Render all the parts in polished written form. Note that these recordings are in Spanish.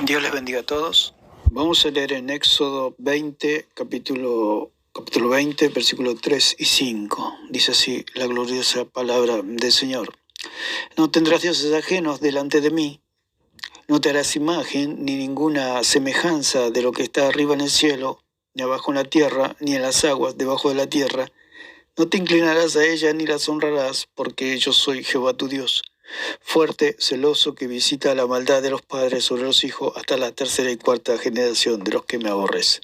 Dios les bendiga a todos. Vamos a leer en Éxodo 20, capítulo 20, versículos 3 y 5. Dice así la gloriosa palabra del Señor. No tendrás dioses ajenos delante de mí, no te harás imagen ni ninguna semejanza de lo que está arriba en el cielo, ni abajo en la tierra, ni en las aguas debajo de la tierra. No te inclinarás a ella ni las honrarás, porque yo soy Jehová tu Dios, fuerte, celoso, que visita la maldad de los padres sobre los hijos hasta la tercera y cuarta generación de los que me aborrecen.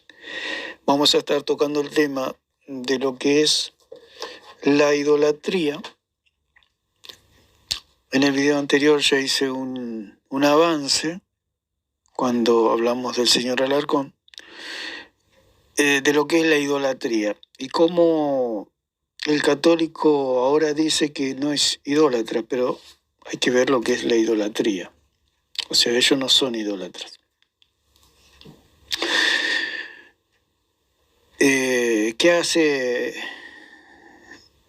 Vamos a estar tocando el tema de lo que es la idolatría. En el video anterior ya hice un avance cuando hablamos del señor Alarcón, de lo que es la idolatría y cómo el católico ahora dice que no es idólatra, pero hay que ver lo que es la idolatría. O sea, ellos no son idólatras. ¿Qué hace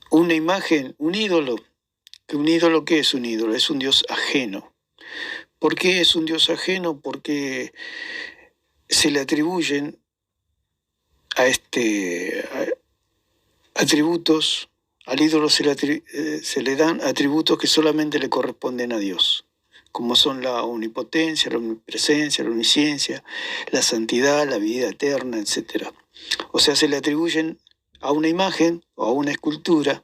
una imagen, un ídolo? ¿Un ídolo qué es un ídolo? Es un dios ajeno. ¿Por qué es un dios ajeno? Porque se le atribuyen atributos, al ídolo se le dan atributos que solamente le corresponden a Dios, como son la omnipotencia, la omnipresencia, la omnisciencia, la santidad, la vida eterna, etc. O sea, se le atribuyen a una imagen o a una escultura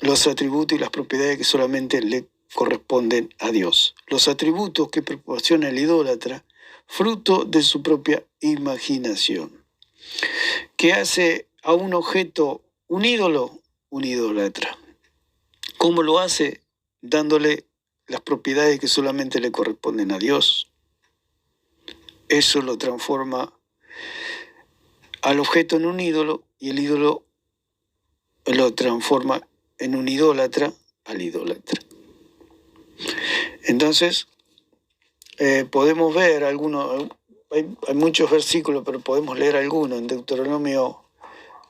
los atributos y las propiedades que solamente le corresponden a Dios. Los atributos que proporciona el idólatra, fruto de su propia imaginación. ¿Qué hace a un objeto un ídolo? Un idólatra. ¿Cómo lo hace? Dándole las propiedades que solamente le corresponden a Dios. Eso lo transforma al objeto en un ídolo y el ídolo lo transforma en un idólatra al idólatra. Entonces, podemos ver algunos, hay muchos versículos, pero podemos leer algunos en Deuteronomio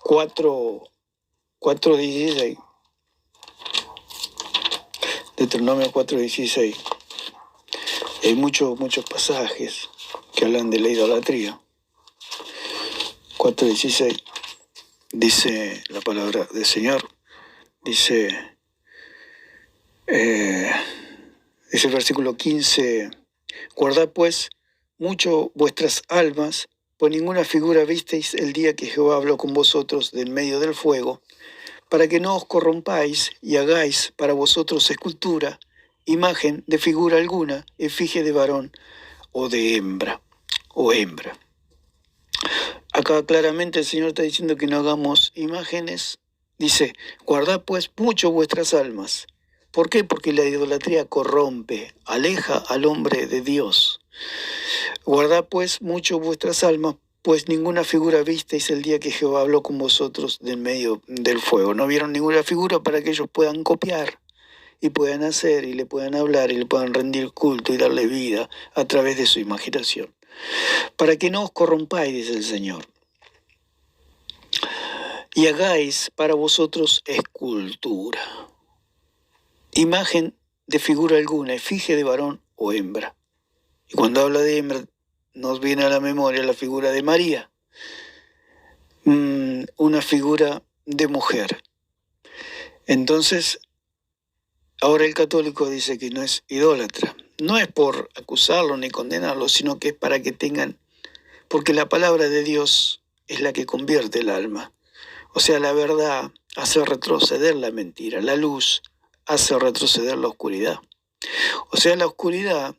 4:16. Deuteronomio 4:16. Hay muchos pasajes que hablan de la idolatría. 4:16 dice la palabra del Señor. Dice el versículo 15: guardad pues mucho vuestras almas, pues ninguna figura visteis el día que Jehová habló con vosotros del medio del fuego, para que no os corrompáis y hagáis para vosotros escultura, imagen de figura alguna, efigie de varón o de hembra o hembra. Acá claramente el Señor está diciendo que no hagamos imágenes. Dice, guardad pues mucho vuestras almas. ¿Por qué? Porque la idolatría corrompe, aleja al hombre de Dios. Guardad pues mucho vuestras almas, pues ninguna figura visteis el día que Jehová habló con vosotros del medio del fuego. No vieron ninguna figura para que ellos puedan copiar y puedan hacer y le puedan hablar y le puedan rendir culto y darle vida a través de su imaginación. Para que no os corrompáis, dice el Señor, y hagáis para vosotros escultura, imagen de figura alguna, efigie de varón o hembra. Y cuando habla de hembra, nos viene a la memoria la figura de María, una figura de mujer. Entonces, ahora el católico dice que no es idólatra. No es por acusarlo ni condenarlo, sino que es para que tengan, porque la palabra de Dios es la que convierte el alma. O sea, la verdad hace retroceder la mentira, la luz hace retroceder la oscuridad. O sea, la oscuridad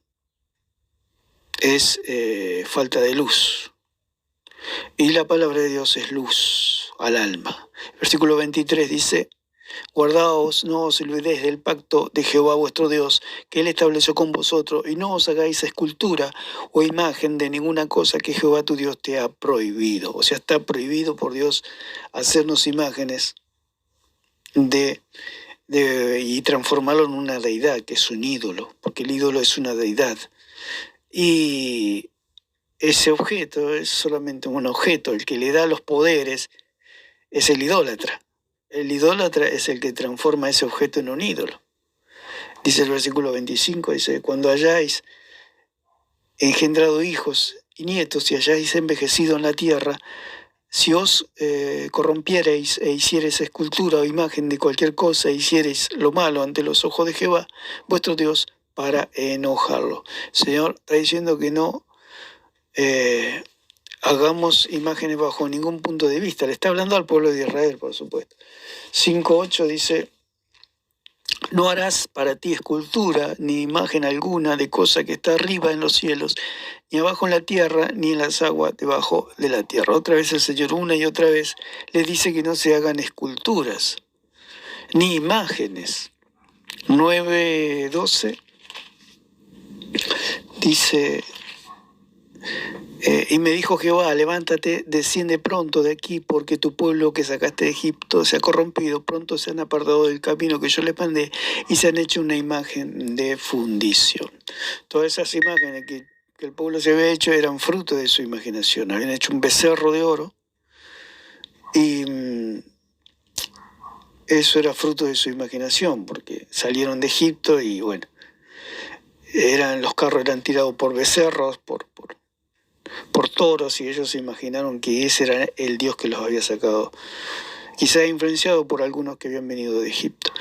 es falta de luz. Y la palabra de Dios es luz al alma. Versículo 23 dice, guardaos, no os olvidéis del pacto de Jehová vuestro Dios, que Él estableció con vosotros, y no os hagáis escultura o imagen de ninguna cosa que Jehová tu Dios te ha prohibido. O sea, está prohibido por Dios hacernos imágenes y transformarlo en una deidad, que es un ídolo, porque el ídolo es una deidad. Y ese objeto es solamente un objeto, el que le da los poderes es el idólatra. El idólatra es el que transforma ese objeto en un ídolo. Dice el versículo 25, dice, cuando hayáis engendrado hijos y nietos y hayáis envejecido en la tierra, si os corrompiereis e hiciereis escultura o imagen de cualquier cosa, e hiciereis lo malo ante los ojos de Jehová, vuestro Dios, para enojarlo. El Señor está diciendo que no hagamos imágenes bajo ningún punto de vista. Le está hablando al pueblo de Israel, por supuesto. 5.8 dice: no harás para ti escultura ni imagen alguna de cosa que está arriba en los cielos, ni abajo en la tierra, ni en las aguas debajo de la tierra. Otra vez el Señor, una y otra vez, les dice que no se hagan esculturas, ni imágenes. 9.12 dice: y me dijo Jehová, levántate, desciende pronto de aquí, porque tu pueblo que sacaste de Egipto se ha corrompido, pronto se han apartado del camino que yo les mandé, y se han hecho una imagen de fundición. Todas esas imágenes que el pueblo se había hecho eran fruto de su imaginación. Habían hecho un becerro de oro, y eso era fruto de su imaginación, porque salieron de Egipto y bueno, los carros eran tirados por becerros, por toros, y ellos se imaginaron que ese era el Dios que los había sacado, quizá influenciado por algunos que habían venido de Egipto.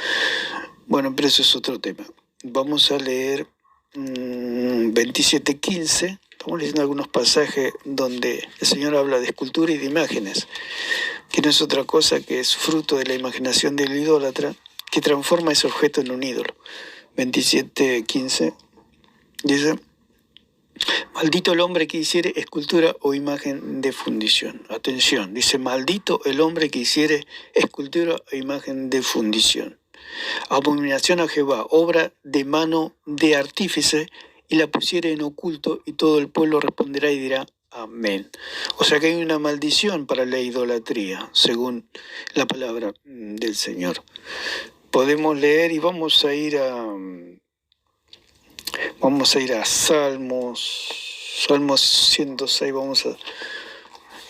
Bueno, pero eso es otro tema. Vamos a leer 27.15. Estamos leyendo algunos pasajes donde el Señor habla de escultura y de imágenes, que no es otra cosa que es fruto de la imaginación del idólatra, que transforma ese objeto en un ídolo. 27.15 dice: maldito el hombre que hiciere escultura o imagen de fundición. Atención, dice: maldito el hombre que hiciere escultura o imagen de fundición. Abominación a Jehová, obra de mano de artífice, y la pusiere en oculto, y todo el pueblo responderá y dirá: amén. O sea que hay una maldición para la idolatría, según la palabra del Señor. Podemos leer y vamos a ir a Salmos 106, vamos a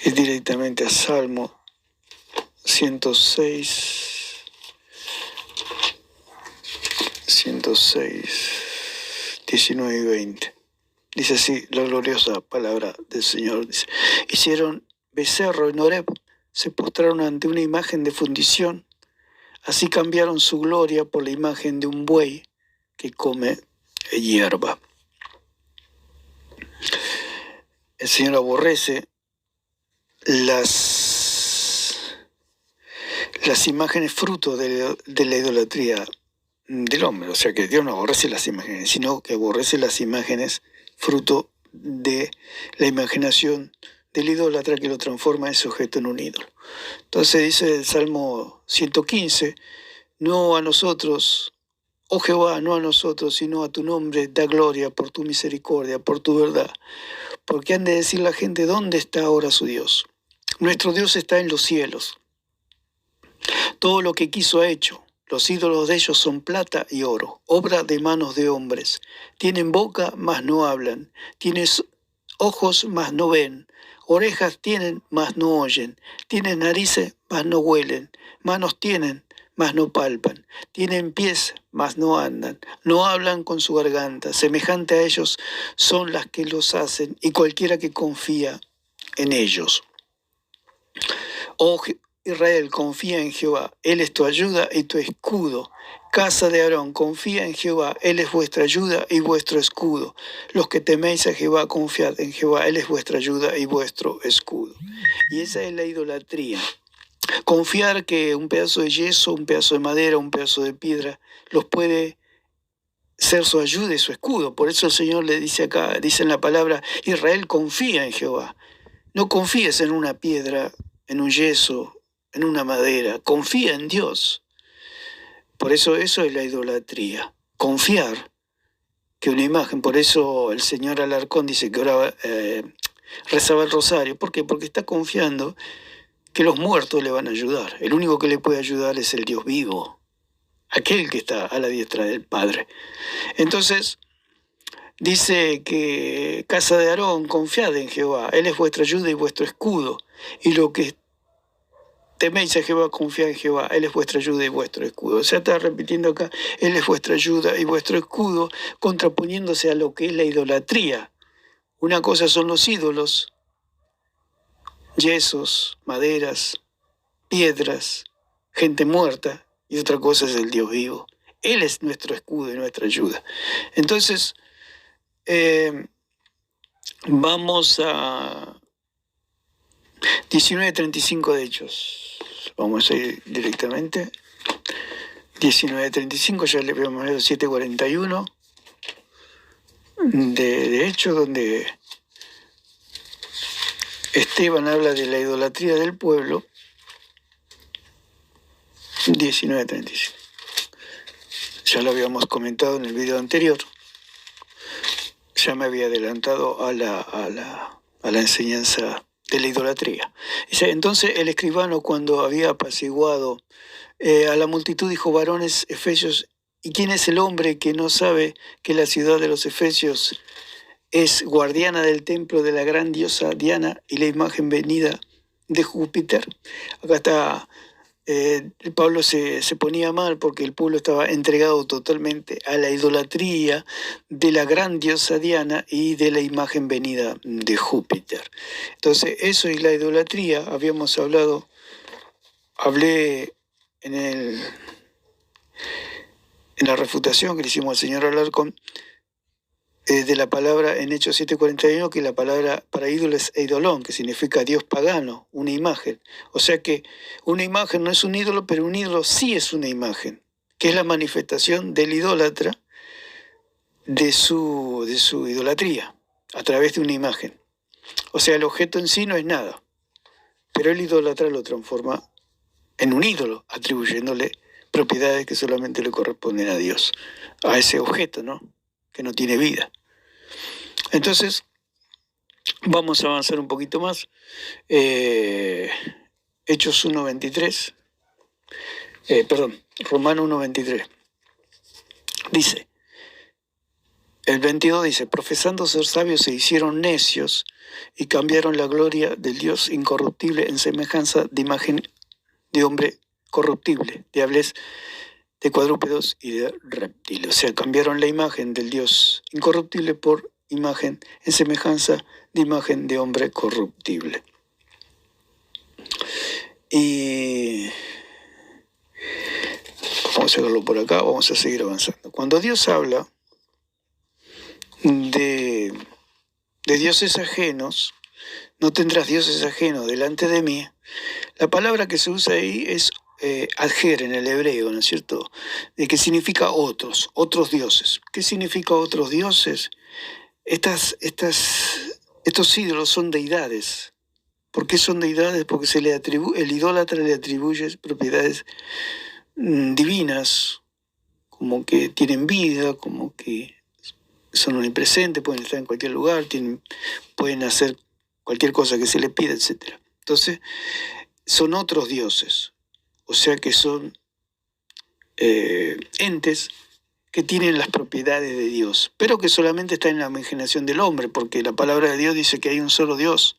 ir directamente a Salmo 106, 19 y 20. Dice así la gloriosa palabra del Señor. Dice: hicieron becerro en Horeb, se postraron ante una imagen de fundición, así cambiaron su gloria por la imagen de un buey que come hierba. El Señor aborrece las imágenes fruto de la idolatría del hombre. O sea que Dios no aborrece las imágenes, sino que aborrece las imágenes fruto de la imaginación del idólatra, que lo transforma ese objeto en un ídolo. Entonces dice el Salmo 115: no a nosotros, oh Jehová, no a nosotros, sino a tu nombre da gloria por tu misericordia, por tu verdad. Porque han de decir la gente: ¿dónde está ahora su Dios? Nuestro Dios está en los cielos. Todo lo que quiso ha hecho. Los ídolos de ellos son plata y oro, obra de manos de hombres. Tienen boca, mas no hablan. Tienen ojos, mas no ven. Orejas tienen, mas no oyen. Tienen narices, mas no huelen. Manos tienen, mas no palpan. Tienen pies, mas no andan. No hablan con su garganta. Semejante a ellos son las que los hacen, y cualquiera que confía en ellos. Oh Israel, confía en Jehová, Él es tu ayuda y tu escudo. Casa de Aarón, confía en Jehová, Él es vuestra ayuda y vuestro escudo. Los que teméis a Jehová, confiad en Jehová, Él es vuestra ayuda y vuestro escudo. Y esa es la idolatría. Confiar que un pedazo de yeso, un pedazo de madera, un pedazo de piedra los puede ser su ayuda y su escudo. Por eso el Señor le dice acá, dice en la palabra: Israel, confía en Jehová. No confíes en una piedra, en un yeso, en una madera. Confía en Dios. Por eso es la idolatría. Confiar que una imagen. Por eso el señor Alarcón dice que oraba, rezaba el rosario. ¿Por qué? Porque está confiando que los muertos le van a ayudar. El único que le puede ayudar es el Dios vivo, aquel que está a la diestra del Padre. Entonces dice que casa de Aarón, confiad en Jehová, Él es vuestra ayuda y vuestro escudo. Y lo que teméis a Jehová, confiad en Jehová, Él es vuestra ayuda y vuestro escudo. O sea, está repitiendo acá: Él es vuestra ayuda y vuestro escudo, contraponiéndose a lo que es la idolatría. Una cosa son los ídolos, yesos, maderas, piedras, gente muerta, y otra cosa es el Dios vivo. Él es nuestro escudo y nuestra ayuda. Entonces, vamos a 19:35 de Hechos. Vamos a ir directamente. 19:35, ya le vemos a 7:41 de Hechos, donde Esteban habla de la idolatría del pueblo. 19:35. Ya lo habíamos comentado en el video anterior. Ya me había adelantado a la enseñanza de la idolatría. Dice, entonces el escribano, cuando había apaciguado a la multitud, dijo: varones efesios, ¿y quién es el hombre que no sabe que la ciudad de los efesios es guardiana del templo de la gran diosa Diana y la imagen venida de Júpiter? Acá está, Pablo se ponía mal porque el pueblo estaba entregado totalmente a la idolatría de la gran diosa Diana y de la imagen venida de Júpiter. Entonces, eso y la idolatría, hablé en la refutación que le hicimos al señor Alarcón, de la palabra en Hechos 7:41, que la palabra para ídolo es eidolón, que significa Dios pagano, una imagen. O sea que una imagen no es un ídolo, pero un ídolo sí es una imagen, que es la manifestación del idólatra de su idolatría, a través de una imagen. O sea, el objeto en sí no es nada, pero el idólatra lo transforma en un ídolo, atribuyéndole propiedades que solamente le corresponden a Dios, a ese objeto, ¿no?, que no tiene vida. Entonces, vamos a avanzar un poquito más. Hechos 1:23, Romano 1:23. Dice, el 22 dice, profesando ser sabios se hicieron necios y cambiaron la gloria del Dios incorruptible en semejanza de imagen de hombre corruptible, de aves, de cuadrúpedos y de reptiles. O sea, cambiaron la imagen del Dios incorruptible por imagen en semejanza de imagen de hombre corruptible. Y vamos a sacarlo por acá, vamos a seguir avanzando. Cuando Dios habla de dioses ajenos, no tendrás dioses ajenos delante de mí, la palabra que se usa ahí es adjer en el hebreo, ¿no es cierto?, de que significa otros dioses. ¿Qué significa otros dioses? Estos ídolos son deidades. ¿Por qué son deidades? Porque el idólatra le atribuye propiedades divinas, como que tienen vida, como que son omnipresentes, pueden estar en cualquier lugar, pueden hacer cualquier cosa que se les pida, etc. Entonces, son otros dioses, o sea que son entes que tienen las propiedades de Dios, pero que solamente están en la imaginación del hombre, porque la palabra de Dios dice que hay un solo Dios.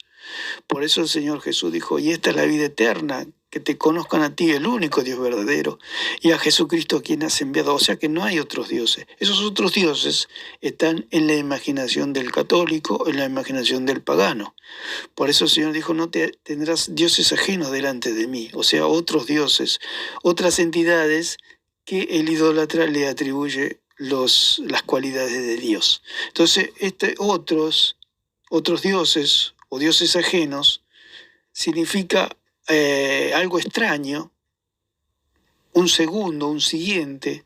Por eso el Señor Jesús dijo, y esta es la vida eterna, que te conozcan a ti, el único Dios verdadero, y a Jesucristo a quien has enviado. O sea que no hay otros dioses. Esos otros dioses están en la imaginación del católico, en la imaginación del pagano. Por eso el Señor dijo, no tendrás dioses ajenos delante de mí. O sea, otros dioses, otras entidades que el idólatra le atribuye las cualidades de Dios. Entonces, otros dioses o dioses ajenos significa algo extraño, un segundo, un siguiente.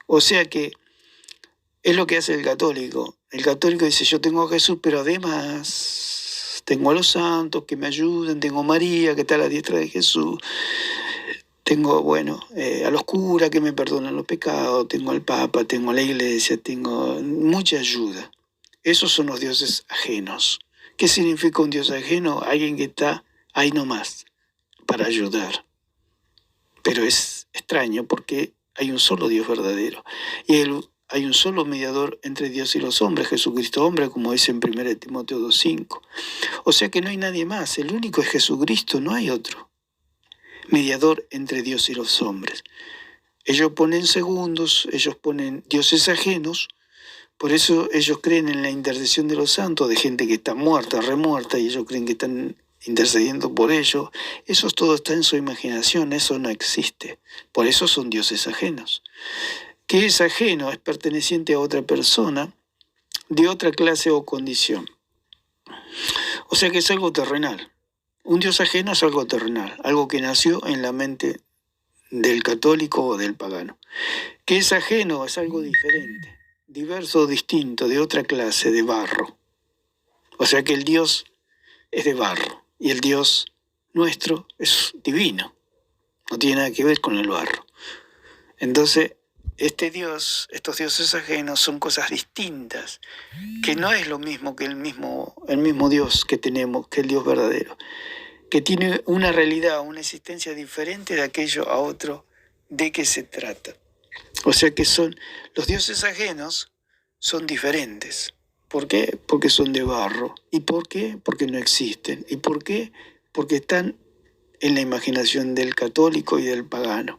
O sea que es lo que hace el católico. El católico dice, yo tengo a Jesús, pero además tengo a los santos que me ayudan, tengo a María que está a la diestra de Jesús, tengo, a los curas que me perdonan los pecados, tengo al Papa, tengo a la Iglesia, tengo mucha ayuda. Esos son los dioses ajenos. ¿Qué significa un dios ajeno? Alguien que está ahí nomás para ayudar. Pero es extraño porque hay un solo Dios verdadero. Y hay un solo mediador entre Dios y los hombres, Jesucristo hombre, como dice en 1 Timoteo 2:5. O sea que no hay nadie más, el único es Jesucristo, no hay otro mediador entre Dios y los hombres. Ellos ponen segundos, ellos ponen dioses ajenos, Por eso ellos creen en la intercesión de los santos, de gente que está muerta, remuerta, y ellos creen que están intercediendo por ellos. Eso todo está en su imaginación, eso no existe. Por eso son dioses ajenos. Que es ajeno, es perteneciente a otra persona, de otra clase o condición. O sea que es algo terrenal. Un dios ajeno es algo terrenal, algo que nació en la mente del católico o del pagano. Que es ajeno es algo diferente, diverso o distinto, de otra clase, de barro. O sea que el Dios es de barro y el Dios nuestro es divino, no tiene nada que ver con el barro. Entonces, este Dios, estos dioses ajenos son cosas distintas, que no es lo mismo que el mismo Dios que tenemos, que el Dios verdadero, que tiene una realidad, una existencia diferente de aquello a otro de que se trata. O sea que los dioses ajenos son diferentes. ¿Por qué? Porque son de barro. ¿Y por qué? Porque no existen. ¿Y por qué? Porque están en la imaginación del católico y del pagano.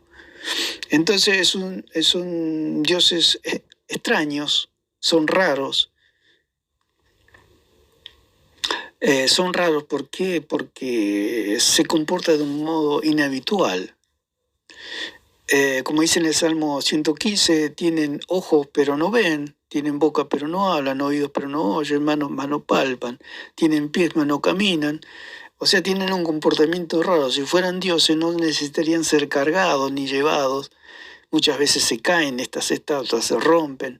Entonces son dioses extraños, son raros. Son raros, ¿por qué? Porque se comporta de un modo inhabitual. Como dice en el Salmo 115, tienen ojos pero no ven, tienen boca pero no hablan, oídos pero no oyen, manos mas no palpan, tienen pies mas no caminan. O sea, tienen un comportamiento raro. Si fueran dioses no necesitarían ser cargados ni llevados. Muchas veces se caen estas estatuas, se rompen.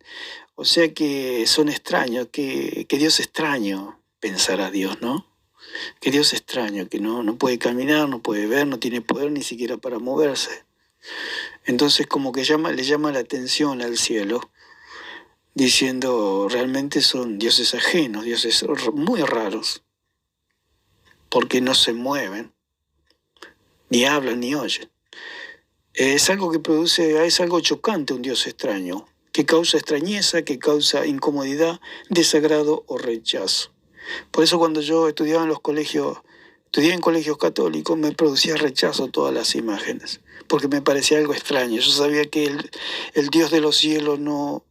O sea que son extraños, que Dios extraño, pensará Dios, ¿no? Que Dios extraño, que no puede caminar, no puede ver, no tiene poder ni siquiera para moverse. Entonces como que le llama la atención al cielo, diciendo realmente son dioses ajenos, dioses muy raros, porque no se mueven, ni hablan ni oyen. Es algo que es algo chocante un Dios extraño, que causa extrañeza, que causa incomodidad, desagrado o rechazo. Por eso cuando yo estudiaba en estudié en colegios católicos, me producía rechazo todas las imágenes, porque me parecía algo extraño. Yo sabía que el Dios de los cielos no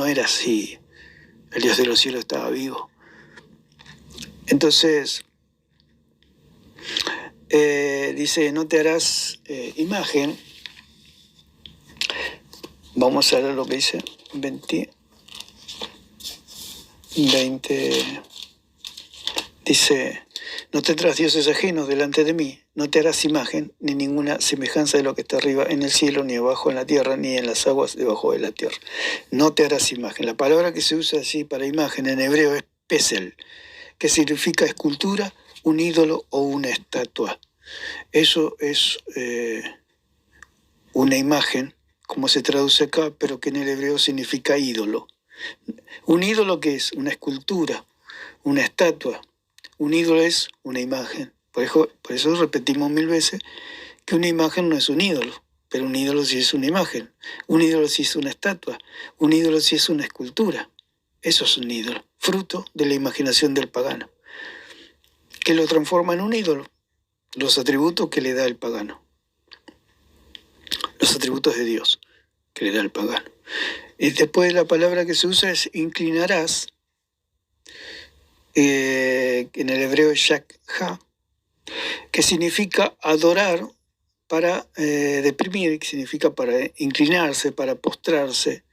era así. El Dios de los cielos estaba vivo. Entonces, dice, no te harás imagen. Vamos a ver lo que dice 20. Dice, no tendrás dioses ajenos delante de mí, no te harás imagen ni ninguna semejanza de lo que está arriba en el cielo, ni abajo en la tierra, ni en las aguas debajo de la tierra. No te harás imagen. La palabra que se usa así para imagen en hebreo es pesel, que significa escultura, un ídolo o una estatua. Eso es una imagen, como se traduce acá, pero que en el hebreo significa ídolo. Un ídolo, ¿qué es? Una escultura, una estatua. Un ídolo es una imagen. Por eso repetimos 1000 veces que una imagen no es un ídolo, pero un ídolo sí es una imagen. Un ídolo sí es una estatua. Un ídolo sí es una escultura. Eso es un ídolo, fruto de la imaginación del pagano, que lo transforma en un ídolo. Los atributos que le da el pagano. Los atributos de Dios que le da el pagano. Y después la palabra que se usa es inclinarás, en el hebreo es shakha, que significa adorar para deprimir, que significa para inclinarse, para postrarse,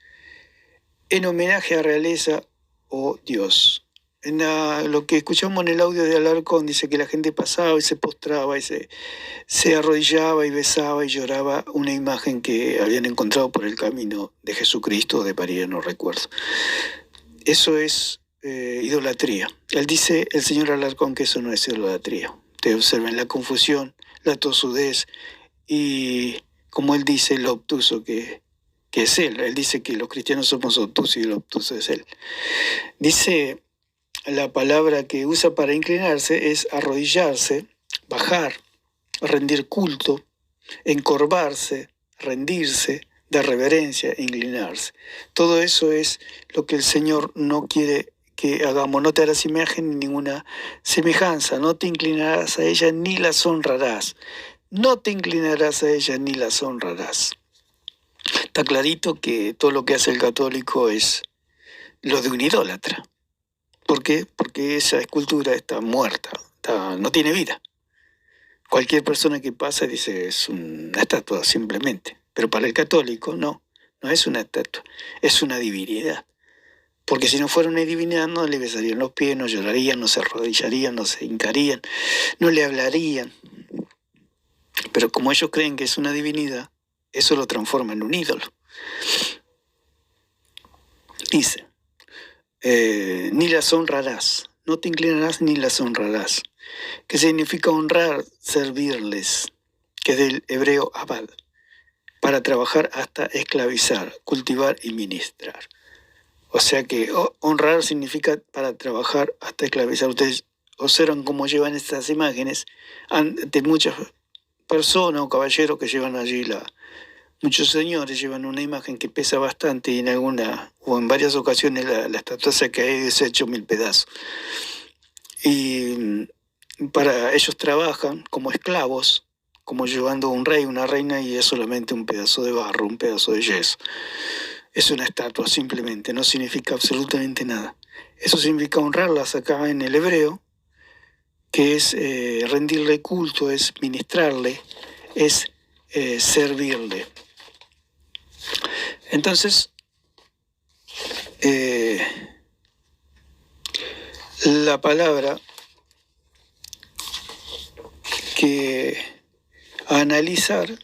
en homenaje a realeza o Dios. Lo que escuchamos en el audio de Alarcón dice que la gente pasaba y se postraba y se arrodillaba y besaba y lloraba una imagen que habían encontrado por el camino de Jesucristo o de María, no recuerdo. Eso es idolatría. Él dice, el señor Alarcón, que eso no es idolatría. Ustedes observen la confusión, la tosudez y, como él dice, lo obtuso que es él. Él dice que los cristianos somos obtusos y lo obtuso es él. Dice, la palabra que usa para inclinarse es arrodillarse, bajar, rendir culto, encorvarse, rendirse, dar reverencia, inclinarse. Todo eso es lo que el Señor no quiere que hagamos. No te harás imagen ni ninguna semejanza, no te inclinarás a ella ni las honrarás. No te inclinarás a ella ni las honrarás. Está clarito que todo lo que hace el católico es lo de un idólatra. ¿Por qué? Porque esa escultura está muerta, no tiene vida. Cualquier persona que pasa dice es una estatua simplemente, pero para el católico no es una estatua, es una divinidad. Porque si no fuera una divinidad no le besarían los pies, no llorarían, no se arrodillarían, no se hincarían, no le hablarían. Pero como ellos creen que es una divinidad, eso lo transforma en un ídolo. Dice, ni las honrarás, no te inclinarás ni las honrarás, que significa honrar, servirles, que es del hebreo abad, para trabajar hasta esclavizar, cultivar y ministrar. O sea que honrar significa para trabajar hasta esclavizar. Ustedes observan cómo llevan estas imágenes ante muchas personas o caballeros que llevan allí muchos señores llevan una imagen que pesa bastante y en alguna o en varias ocasiones la estatua se cae deshecho 1000 pedazos. Y para ellos trabajan como esclavos, como llevando un rey, una reina, y es solamente un pedazo de barro, un pedazo de yeso. Es una estatua simplemente, no significa absolutamente nada. Eso significa honrarlas acá en el hebreo, que es rendirle culto, es ministrarle, es servirle. Entonces, la palabra que a analizar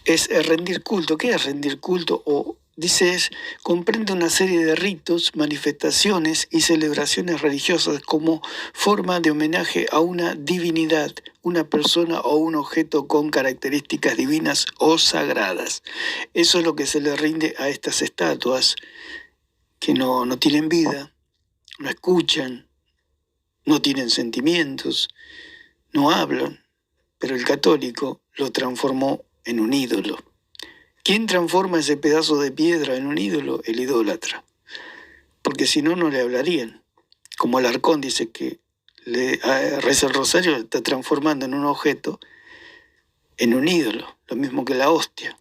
es rendir culto. ¿Qué es rendir culto? O dice comprende una serie de ritos, manifestaciones y celebraciones religiosas como forma de homenaje a una divinidad, una persona o un objeto con características divinas o sagradas. Eso es lo que se le rinde a estas estatuas que no tienen vida, no escuchan, no tienen sentimientos, no hablan, pero el católico lo transformó en un ídolo. ¿Quién transforma ese pedazo de piedra en un ídolo? El idólatra. Porque si no, no le hablarían. Como Alarcón dice que reza el rosario, está transformando en un objeto, en un ídolo, lo mismo que la hostia.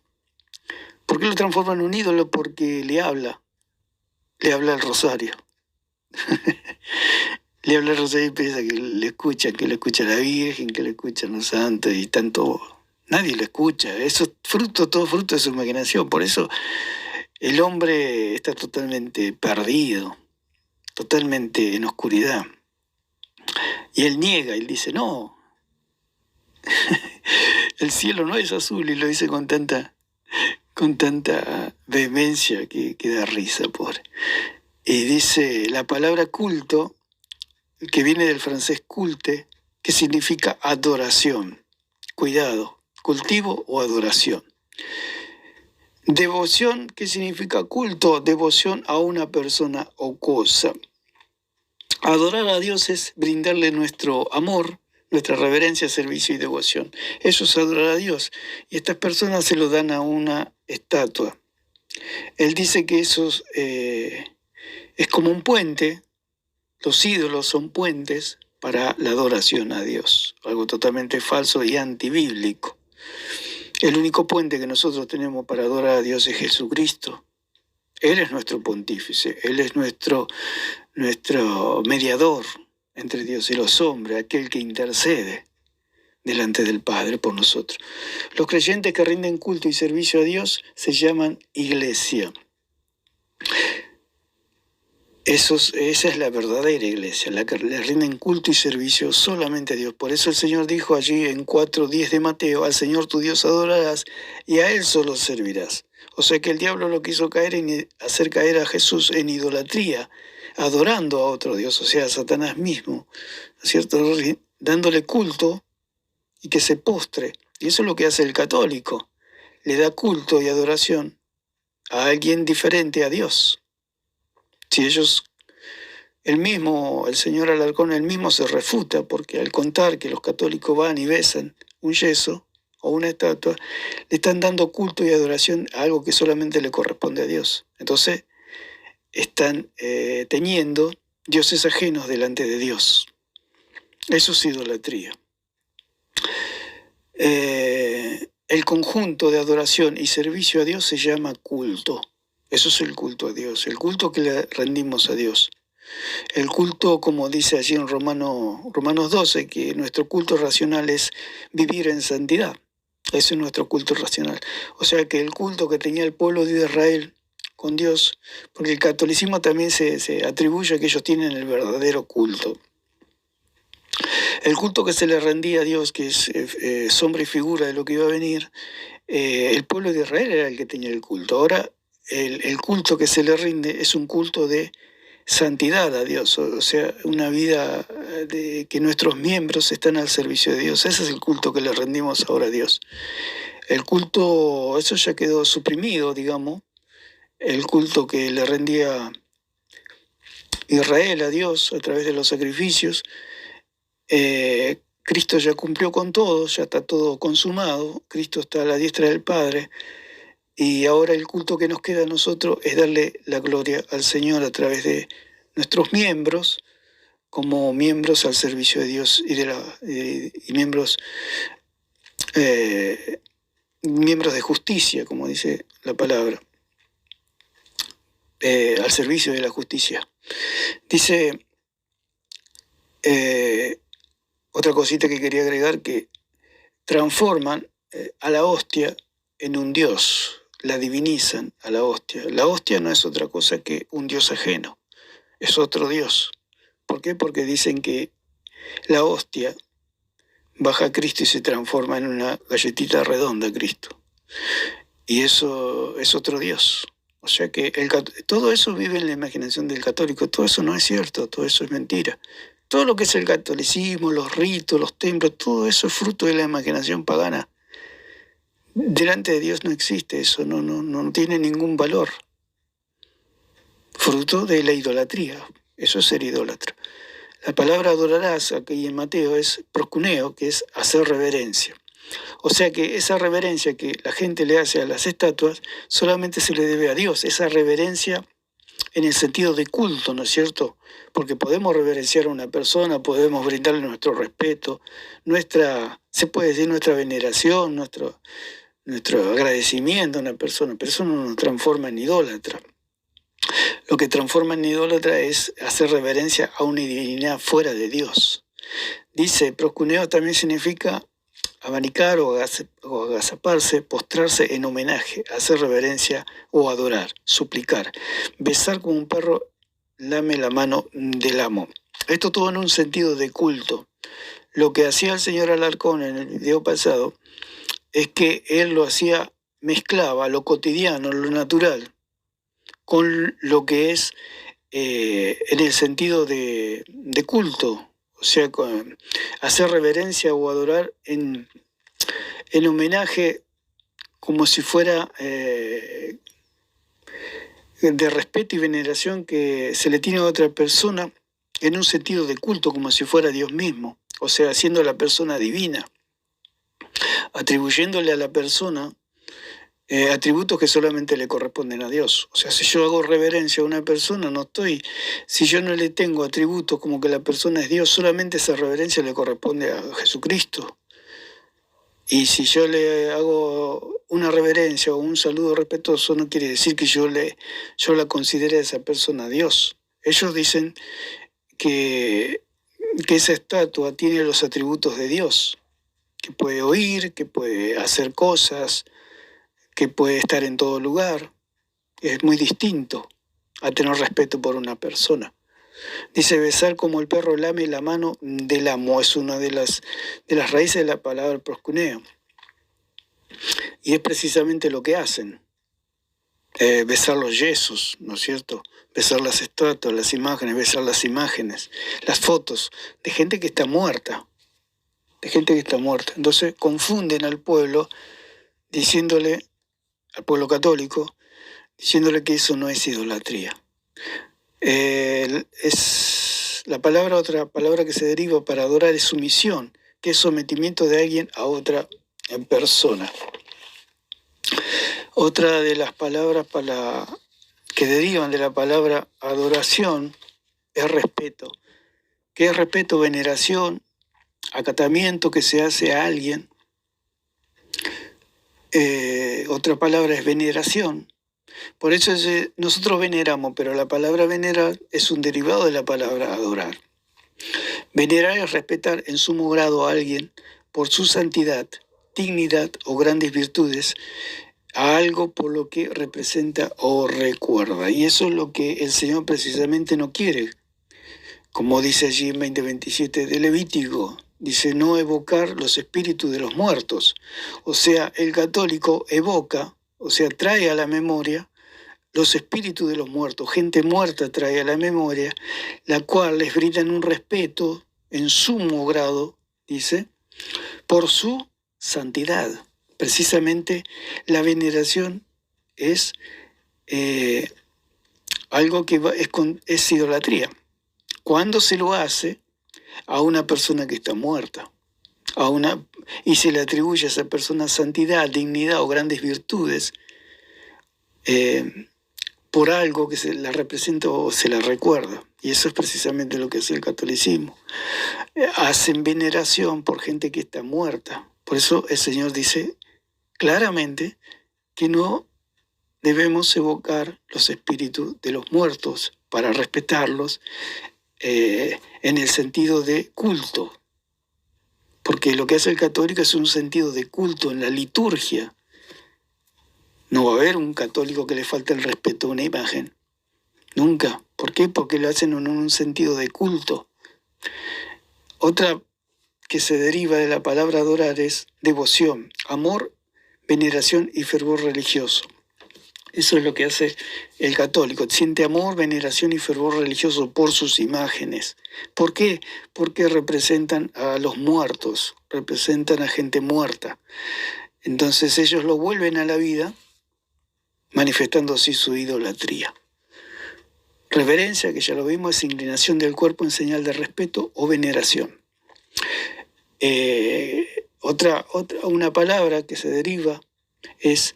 ¿Por qué lo transforma en un ídolo? Porque le habla el rosario. Le habla el rosario y piensa que le escucha la Virgen, que le escuchan los santos y tanto. Nadie lo escucha, eso es todo fruto de su imaginación. Por eso el hombre está totalmente perdido, totalmente en oscuridad. Y él niega, él dice, no, el cielo no es azul, y lo dice con tanta vehemencia que da risa, pobre. Y dice, la palabra culto, que viene del francés culte, que significa adoración. Cuidado, cultivo o adoración. Devoción, ¿qué significa culto? Devoción a una persona o cosa. Adorar a Dios es brindarle nuestro amor, nuestra reverencia, servicio y devoción. Eso es adorar a Dios. Y estas personas se lo dan a una estatua. Él dice que eso es como un puente. Los ídolos son puentes para la adoración a Dios. Algo totalmente falso y antibíblico. El único puente que nosotros tenemos para adorar a Dios es Jesucristo. Él es nuestro pontífice, Él es nuestro mediador entre Dios y los hombres, aquel que intercede delante del Padre por nosotros. Los creyentes que rinden culto y servicio a Dios se llaman iglesia. Esa es la verdadera iglesia, la que le rinden culto y servicio solamente a Dios. Por eso el Señor dijo allí en 4:10 de Mateo, al Señor tu Dios adorarás y a Él solo servirás. O sea que el diablo lo quiso hacer caer a Jesús en idolatría, adorando a otro Dios, o sea, a Satanás mismo, ¿cierto? Dándole culto y que se postre. Y eso es lo que hace el católico, le da culto y adoración a alguien diferente a Dios. Si el señor Alarcón, él mismo se refuta, porque al contar que los católicos van y besan un yeso o una estatua, le están dando culto y adoración a algo que solamente le corresponde a Dios. Entonces, están teniendo dioses ajenos delante de Dios. Eso es idolatría. El conjunto de adoración y servicio a Dios se llama culto. Eso es el culto a Dios, el culto que le rendimos a Dios. El culto, como dice allí en Romanos 12, que nuestro culto racional es vivir en santidad. Ese es nuestro culto racional. O sea que el culto que tenía el pueblo de Israel con Dios, porque el catolicismo también se atribuye a que ellos tienen el verdadero culto. El culto que se le rendía a Dios, que es sombra y figura de lo que iba a venir, el pueblo de Israel era el que tenía el culto. Ahora el culto que se le rinde es un culto de santidad a Dios, o sea, una vida de que nuestros miembros están al servicio de Dios. Ese es el culto que le rendimos ahora a Dios. El culto, eso ya quedó suprimido, digamos. El culto que le rendía Israel a Dios a través de los sacrificios. Cristo ya cumplió con todo, ya está todo consumado. Cristo está a la diestra del Padre. Y ahora el culto que nos queda a nosotros es darle la gloria al Señor a través de nuestros miembros, como miembros al servicio de Dios y miembros de justicia, como dice la palabra, al servicio de la justicia. Dice otra cosita que quería agregar, que transforman a la hostia en un dios, la divinizan a la hostia. La hostia no es otra cosa que un dios ajeno, es otro dios. ¿Por qué? Porque dicen que la hostia baja a Cristo y se transforma en una galletita redonda Cristo. Y eso es otro Dios. O sea que todo eso vive en la imaginación del católico. Todo eso no es cierto, todo eso es mentira. Todo lo que es el catolicismo, los ritos, los templos, todo eso es fruto de la imaginación pagana. Delante de Dios no existe eso, no tiene ningún valor. Fruto de la idolatría. Eso es ser idólatra. La palabra adorarás aquí en Mateo es proscuneo, que es hacer reverencia. O sea que esa reverencia que la gente le hace a las estatuas solamente se le debe a Dios, esa reverencia en el sentido de culto, ¿no es cierto? Porque podemos reverenciar a una persona, podemos brindarle nuestro respeto, se puede decir nuestra veneración, nuestro agradecimiento a una persona, pero eso no nos transforma en idólatra. Lo que transforma en idólatra es hacer reverencia a una divinidad fuera de Dios. Dice, proscuneo también significa abanicar o agazaparse, postrarse en homenaje, hacer reverencia o adorar, suplicar. Besar como un perro lame la mano del amo. Esto todo en un sentido de culto. Lo que hacía el señor Alarcón en el video pasado es que él lo hacía, mezclaba lo cotidiano, lo natural, con lo que es en el sentido de culto, o sea, hacer reverencia o adorar en homenaje como si fuera de respeto y veneración que se le tiene a otra persona en un sentido de culto, como si fuera Dios mismo, o sea, haciendo a la persona divina, atribuyéndole a la persona atributos que solamente le corresponden a Dios. O sea, si yo hago reverencia a una persona, si yo no le tengo atributos como que la persona es Dios, solamente esa reverencia le corresponde a Jesucristo. Y si yo le hago una reverencia o un saludo respetuoso, no quiere decir que yo la considere a esa persona Dios. Ellos dicen que esa estatua tiene los atributos de Dios, que puede oír, que puede hacer cosas, que puede estar en todo lugar. Es muy distinto a tener respeto por una persona. Dice, besar como el perro lame la mano del amo, es una de las raíces de la palabra proscuneo. Y es precisamente lo que hacen. Besar los yesos, ¿no es cierto? Besar las estatuas, las imágenes, besar las imágenes, las fotos de gente que está muerta. Entonces confunden al pueblo diciéndole, al pueblo católico, diciéndole que eso no es idolatría. Otra palabra que se deriva para adorar es sumisión, que es sometimiento de alguien a otra persona. Otra de las palabras que derivan de la palabra adoración es respeto. ¿Qué es respeto? Veneración, acatamiento que se hace a alguien. Otra palabra es veneración. Por eso nosotros veneramos, pero la palabra venerar es un derivado de la palabra adorar. Venerar es respetar en sumo grado a alguien por su santidad, dignidad o grandes virtudes, a algo por lo que representa o recuerda. Y eso es lo que el Señor precisamente no quiere. Como dice allí en 20:27 de Levítico, dice no evocar los espíritus de los muertos. O sea, el católico evoca, o sea, trae a la memoria los espíritus de los muertos, gente muerta trae a la memoria, la cual les brindan un respeto en sumo grado, dice, por su santidad. Precisamente la veneración es algo que es idolatría. Cuando se lo hace a una persona que está muerta, y se le atribuye a esa persona santidad, dignidad o grandes virtudes, por algo que se la representa o se la recuerda. Y eso es precisamente lo que hace el catolicismo. Hacen veneración por gente que está muerta. Por eso el Señor dice claramente que no debemos evocar los espíritus de los muertos para respetarlos en el sentido de culto. Porque lo que hace el católico es un sentido de culto en la liturgia. No va a haber un católico que le falte el respeto a una imagen. Nunca. ¿Por qué? Porque lo hacen en un sentido de culto. Otra que se deriva de la palabra adorar es devoción, amor, veneración y fervor religioso. Eso es lo que hace el católico. Siente amor, veneración y fervor religioso por sus imágenes. ¿Por qué? Porque representan a los muertos, representan a gente muerta. Entonces ellos lo vuelven a la vida, manifestando así su idolatría. Reverencia, que ya lo vimos, es inclinación del cuerpo en señal de respeto o veneración. Una palabra que se deriva es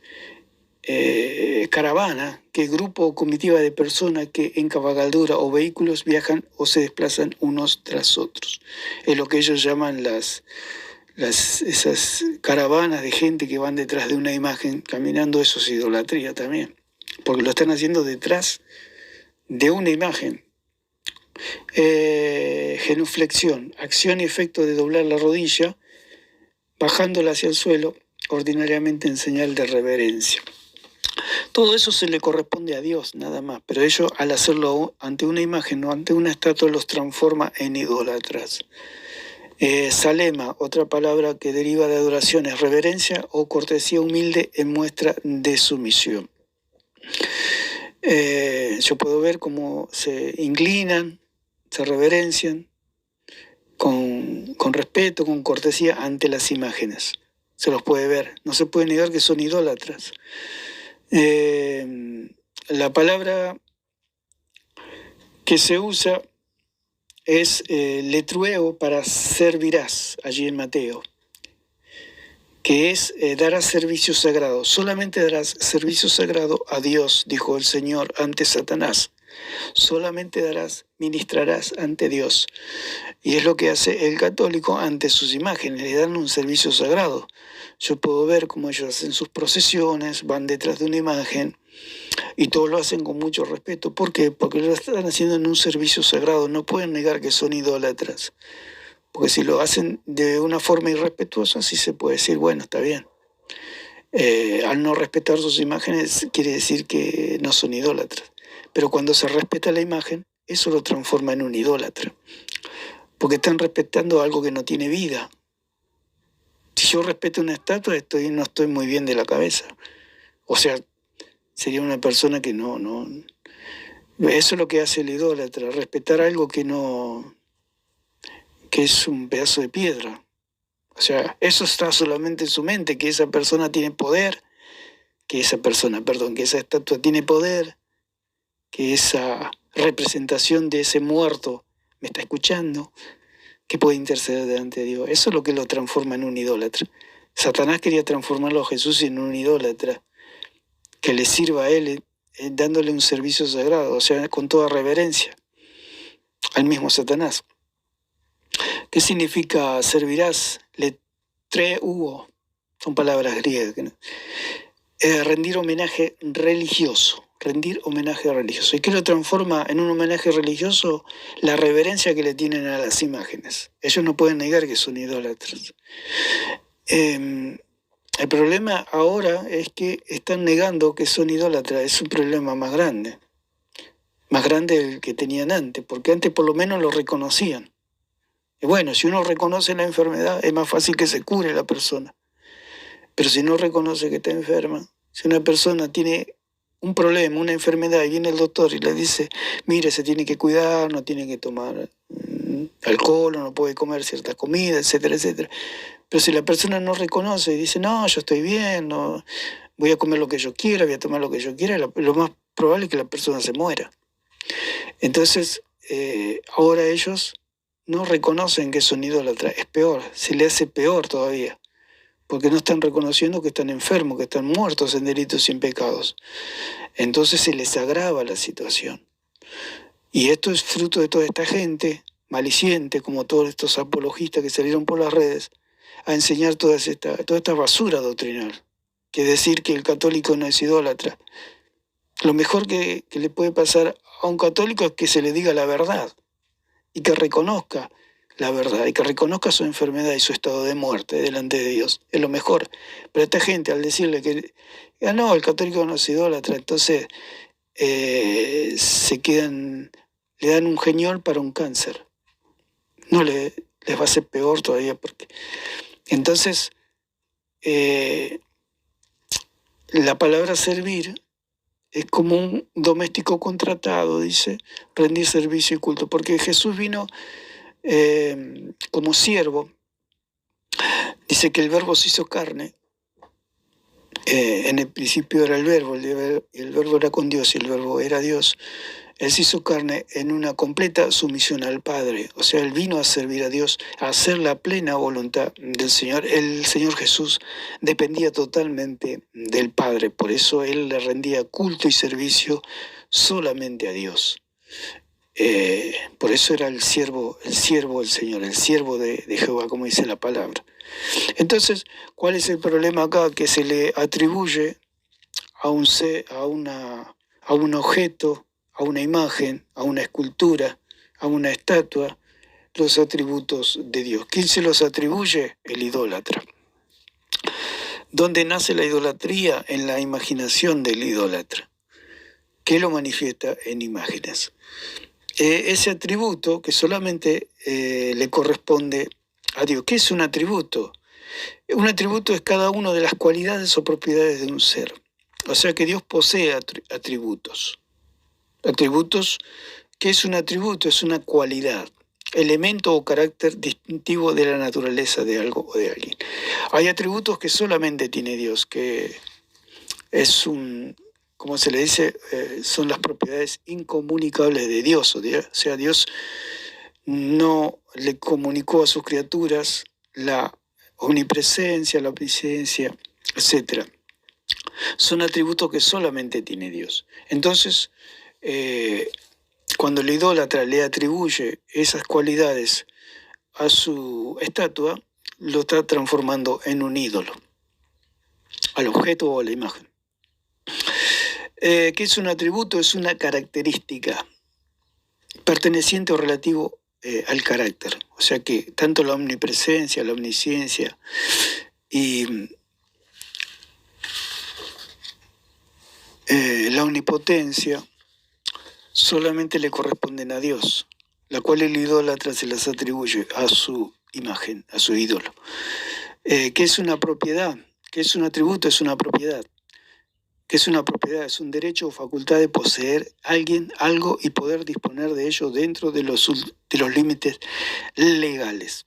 caravana, que es grupo o comitiva de personas que en cabalgadura o vehículos viajan o se desplazan unos tras otros. Es lo que ellos llaman esas caravanas de gente que van detrás de una imagen caminando. Eso es idolatría también, porque lo están haciendo detrás de una imagen. Genuflexión, acción y efecto de doblar la rodilla, bajándola hacia el suelo, ordinariamente en señal de reverencia. Todo eso se le corresponde a Dios, nada más, pero ellos al hacerlo ante una imagen o ante una estatua los transforma en idólatras. Salema, otra palabra que deriva de adoración, es reverencia o cortesía humilde en muestra de sumisión. Yo puedo ver cómo se inclinan, se reverencian con respeto, con cortesía ante las imágenes. Se los puede ver, no se puede negar que son idólatras. La palabra que se usa es letrueo para servirás, allí en Mateo, que es darás servicio sagrado. Solamente darás servicio sagrado a Dios, dijo el Señor ante Satanás. Solamente ministrarás ante Dios. Y es lo que hace el católico ante sus imágenes, le dan un servicio sagrado. Yo puedo ver cómo ellos hacen sus procesiones, van detrás de una imagen y todos lo hacen con mucho respeto. ¿Por qué? Porque lo están haciendo en un servicio sagrado. No pueden negar que son idólatras. Porque si lo hacen de una forma irrespetuosa, sí se puede decir, bueno, está bien. Al no respetar sus imágenes quiere decir que no son idólatras. Pero cuando se respeta la imagen, eso lo transforma en un idólatra. Porque están respetando algo que no tiene vida. Si yo respeto una estatua, no estoy muy bien de la cabeza. O sea, sería una persona que no. Eso es lo que hace el idólatra, respetar algo que es un pedazo de piedra. O sea, eso está solamente en su mente, que esa persona tiene poder, que esa estatua tiene poder, que esa representación de ese muerto me está escuchando, que puede interceder delante de Dios. Eso es lo que lo transforma en un idólatra. Satanás quería transformarlo a Jesús en un idólatra, que le sirva a él dándole un servicio sagrado, o sea, con toda reverencia, al mismo Satanás. ¿Qué significa servirás? Letreuo, son palabras griegas. rendir homenaje religioso. Rendir homenaje religioso. ¿Y qué lo transforma en un homenaje religioso? La reverencia que le tienen a las imágenes. Ellos no pueden negar que son idólatras. El problema ahora es que están negando que son idólatras. Es un problema más grande del que tenían antes, porque antes por lo menos lo reconocían. Y bueno, si uno reconoce la enfermedad, es más fácil que se cure la persona. Pero si no reconoce que está enferma, si una persona tiene un problema, una enfermedad, y viene el doctor y le dice, mire, se tiene que cuidar, no tiene que tomar alcohol, no puede comer ciertas comidas, etcétera, etcétera. Pero si la persona no reconoce y dice, no, yo estoy bien, no, voy a comer lo que yo quiera, voy a tomar lo que yo quiera, lo más probable es que la persona se muera. Entonces, ahora ellos no reconocen que son idólatras, es peor, se le hace peor todavía, porque no están reconociendo que están enfermos, que están muertos en delitos y en pecados. Entonces se les agrava la situación. Y esto es fruto de toda esta gente maliciente, como todos estos apologistas que salieron por las redes, a enseñar toda esta basura doctrinal, que decir que el católico no es idólatra. Lo mejor que le puede pasar a un católico es que se le diga la verdad y que reconozca la verdad y que reconozca su enfermedad y su estado de muerte delante de Dios. Es lo mejor. Pero esta gente, al decirle que no, el católico no es idólatra, entonces se quedan, le dan un geñol para un cáncer. No les va a ser peor todavía, porque entonces la palabra servir es como un doméstico contratado, dice, rendir servicio y culto, porque Jesús vino como siervo. Dice que el verbo se hizo carne. En el principio era el verbo, el verbo era con Dios y el verbo era Dios. Él se hizo carne en una completa sumisión al Padre. O sea, Él vino a servir a Dios, a hacer la plena voluntad del Señor. El Señor Jesús dependía totalmente del Padre. Por eso Él le rendía culto y servicio solamente a Dios. Por eso era el siervo del Señor, el siervo de Jehová, como dice la palabra. Entonces, ¿cuál es el problema acá? Que se le atribuye a un objeto, a una imagen, a una escultura, a una estatua, los atributos de Dios. ¿Quién se los atribuye? El idólatra. ¿Dónde nace la idolatría? En la imaginación del idólatra, que lo manifiesta en imágenes. Ese atributo que solamente le corresponde a Dios. ¿Qué es un atributo? Un atributo es cada una de las cualidades o propiedades de un ser. O sea que Dios posee atributos. Atributos, ¿qué es un atributo? Es una cualidad, elemento o carácter distintivo de la naturaleza de algo o de alguien. Hay atributos que solamente tiene Dios, que es como se le dice, son las propiedades incomunicables de Dios. O sea, Dios no le comunicó a sus criaturas la omnipresencia, la omnisciencia, etc. Son atributos que solamente tiene Dios. Entonces, cuando el idólatra le atribuye esas cualidades a su estatua, lo está transformando en un ídolo, al objeto o a la imagen. ¿Qué es un atributo? Es una característica perteneciente o relativo al carácter. O sea que tanto la omnipresencia, la omnisciencia y la omnipotencia solamente le corresponden a Dios, la cual el idólatra se las atribuye a su imagen, a su ídolo. ¿Qué es una propiedad? ¿Qué es un atributo? Es una propiedad. ¿Qué es una propiedad? Es un derecho o facultad de poseer alguien, algo y poder disponer de ello dentro de los límites legales.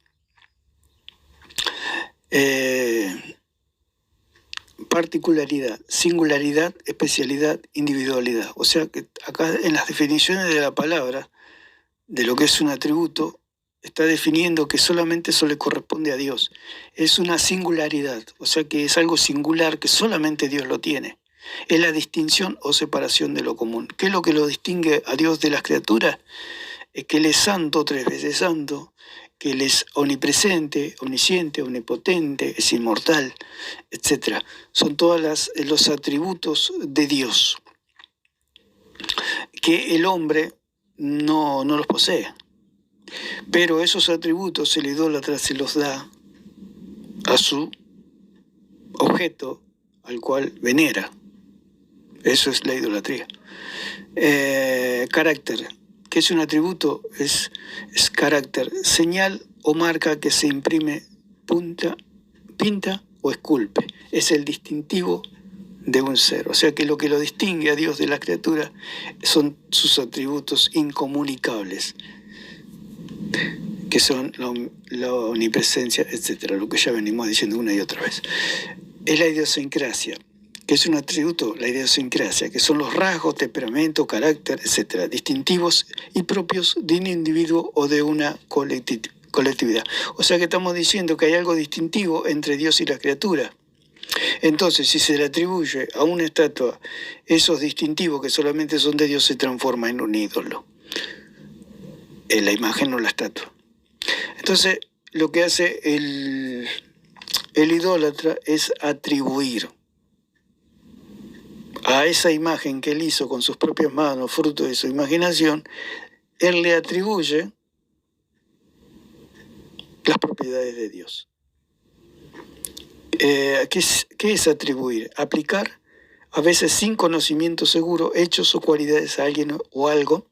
Particularidad, singularidad, especialidad, individualidad. O sea que acá en las definiciones de la palabra, de lo que es un atributo, está definiendo que solamente eso le corresponde a Dios. Es una singularidad, o sea que es algo singular que solamente Dios lo tiene. Es la distinción o separación de lo común. ¿Qué es lo que lo distingue a Dios de las criaturas? Es que Él es santo, 3 veces santo, que Él es omnipresente, omnisciente, omnipotente, es inmortal, etc. Son todos los atributos de Dios que el hombre no los posee. Pero esos atributos el idólatra se los da a su objeto al cual venera. Eso es la idolatría. Carácter. ¿Qué es un atributo? Es carácter, señal o marca que se imprime, pinta o esculpe. Es el distintivo de un ser. O sea que lo distingue a Dios de la criatura son sus atributos incomunicables, que son la omnipresencia, etc. Lo que ya venimos diciendo una y otra vez. Es la idiosincrasia. ¿Qué es un atributo? La idiosincrasia, que son los rasgos, temperamento, carácter, etc., distintivos y propios de un individuo o de una colectividad. O sea que estamos diciendo que hay algo distintivo entre Dios y la criatura. Entonces, si se le atribuye a una estatua esos distintivos que solamente son de Dios, se transforma en un ídolo. La imagen o la estatua. Entonces, lo que hace el idólatra es atribuir a esa imagen que él hizo con sus propias manos, fruto de su imaginación, él le atribuye las propiedades de Dios. ¿Qué es atribuir? Aplicar, a veces sin conocimiento seguro, hechos o cualidades a alguien o algo.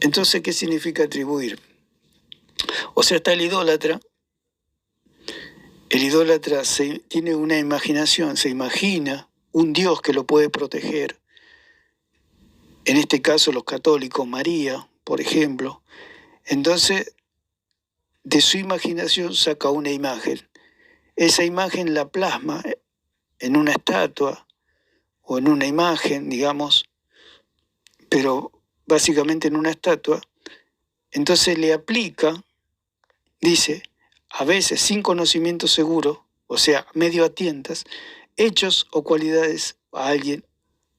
Entonces, ¿qué significa atribuir? O sea, está el idólatra. El idólatra tiene una imaginación, se imagina un Dios que lo puede proteger. En este caso, los católicos, María, por ejemplo. Entonces, de su imaginación saca una imagen. Esa imagen la plasma en una estatua o en una imagen, digamos, pero básicamente en una estatua. Entonces le aplica, dice, a veces sin conocimiento seguro, o sea, medio a tientas, hechos o cualidades a alguien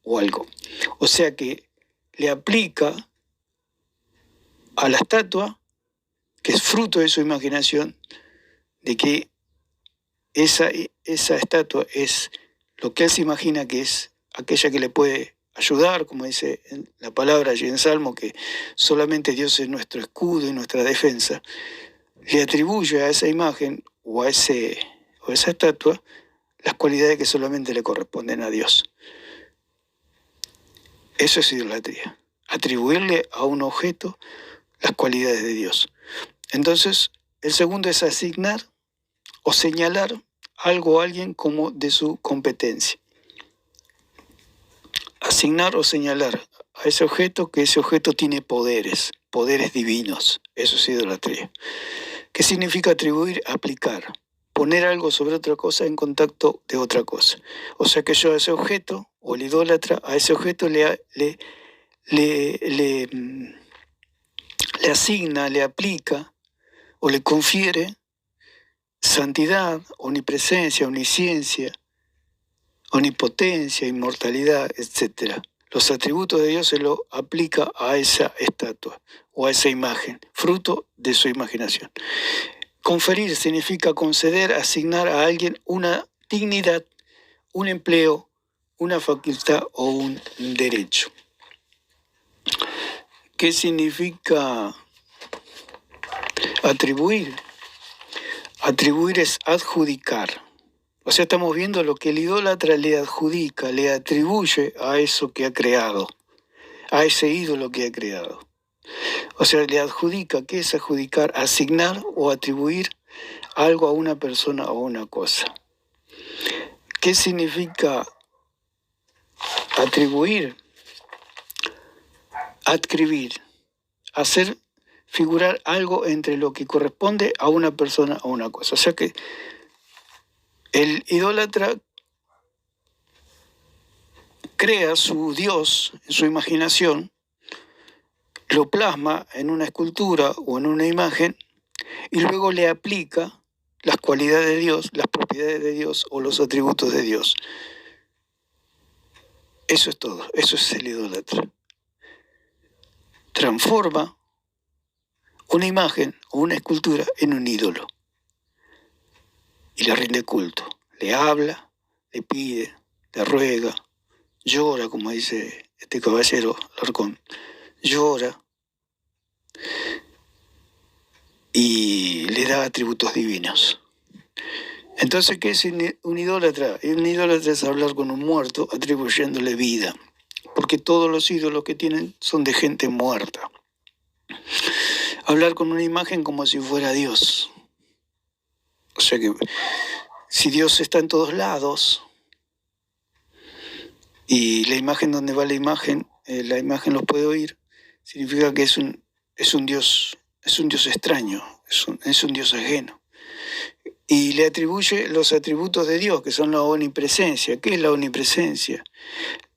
o algo. O sea que le aplica a la estatua, que es fruto de su imaginación, de que esa estatua es lo que él se imagina que es aquella que le puede ayudar, como dice la palabra allí en Salmo, que solamente Dios es nuestro escudo y nuestra defensa. Le atribuye a esa imagen o a esa estatua las cualidades que solamente le corresponden a Dios. Eso es idolatría. Atribuirle a un objeto las cualidades de Dios. Entonces, el segundo es asignar o señalar algo a alguien como de su competencia. Asignar o señalar a ese objeto que ese objeto tiene poderes divinos. Eso es idolatría. ¿Qué significa atribuir? Aplicar. Poner algo sobre otra cosa en contacto de otra cosa. O sea que yo a ese objeto, o el idólatra, a ese objeto le asigna, le aplica o le confiere santidad, omnipresencia, omnisciencia, omnipotencia, inmortalidad, etc. Los atributos de Dios se lo aplica a esa estatua o a esa imagen, fruto de su imaginación. Conferir significa conceder, asignar a alguien una dignidad, un empleo, una facultad o un derecho. ¿Qué significa atribuir? Atribuir es adjudicar. O sea, estamos viendo lo que el idólatra le adjudica, le atribuye a eso que ha creado, a ese ídolo que ha creado. O sea, le adjudica. ¿Qué es adjudicar? Asignar o atribuir algo a una persona o una cosa. ¿Qué significa atribuir? Adscribir. Hacer figurar algo entre lo que corresponde a una persona o una cosa. O sea que el idólatra crea su Dios en su imaginación, lo plasma en una escultura o en una imagen y luego le aplica las cualidades de Dios, las propiedades de Dios o los atributos de Dios. Eso es todo, eso es el idólatra. Transforma una imagen o una escultura en un ídolo y le rinde culto. Le habla, le pide, le ruega, llora, como dice este caballero Larcón, llora y le da atributos divinos. Entonces, ¿qué es un idólatra? Un idólatra es hablar con un muerto atribuyéndole vida, porque todos los ídolos que tienen son de gente muerta. Hablar con una imagen como si fuera Dios. O sea que si Dios está en todos lados y la imagen donde va la imagen los puede oír, significa que es un Dios extraño, es un Dios ajeno. Y le atribuye los atributos de Dios, que son la omnipresencia. ¿Qué es la omnipresencia?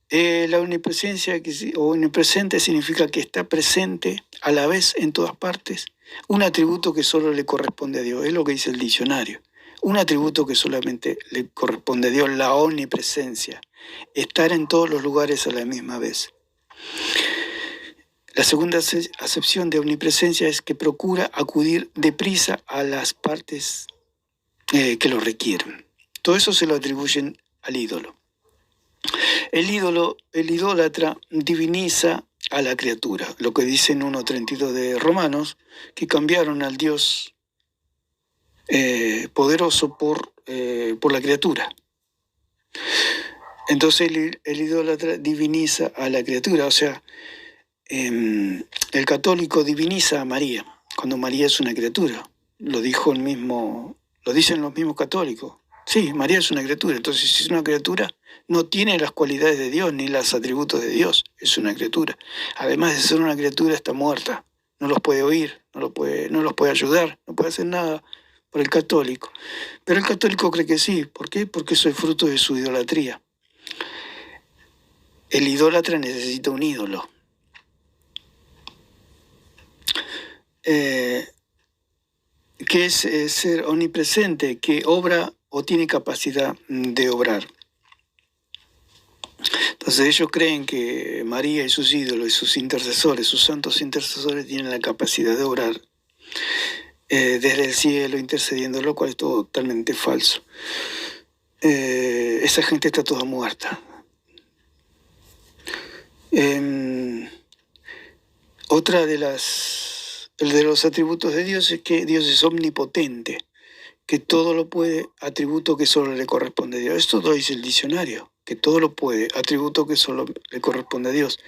La omnipresencia o omnipresente significa que está presente a la vez en todas partes, un atributo que solo le corresponde a Dios, es lo que dice el diccionario. Un atributo que solamente le corresponde a Dios, la omnipresencia, estar en todos los lugares a la misma vez. La segunda acepción de omnipresencia es que procura acudir deprisa a las partes que lo requieren. Todo eso se lo atribuyen al ídolo. El idólatra diviniza a la criatura, lo que dice en 1.32 de Romanos, que cambiaron al Dios poderoso por la criatura. Entonces el idólatra diviniza a la criatura, o sea, el católico diviniza a María, cuando María es una criatura. Lo dicen los mismos católicos. Sí, María es una criatura, entonces si es una criatura, no tiene las cualidades de Dios ni los atributos de Dios, es una criatura. Además de ser una criatura, está muerta, no los puede oír, no los puede ayudar, no puede hacer nada por el católico. Pero el católico cree que sí. ¿Por qué? Porque eso es fruto de su idolatría. El idólatra necesita un ídolo. ¿Qué es ser omnipresente? Que obra o tiene capacidad de obrar. Entonces ellos creen que María y sus ídolos y sus intercesores, sus santos intercesores, tienen la capacidad de obrar desde el cielo intercediendo, lo cual es totalmente falso. Esa gente está toda muerta. Otra de los atributos de Dios es que Dios es omnipotente, que todo lo puede, atributo que solo le corresponde a Dios. Esto lo dice el diccionario, que todo lo puede, atributo que solo le corresponde a Dios,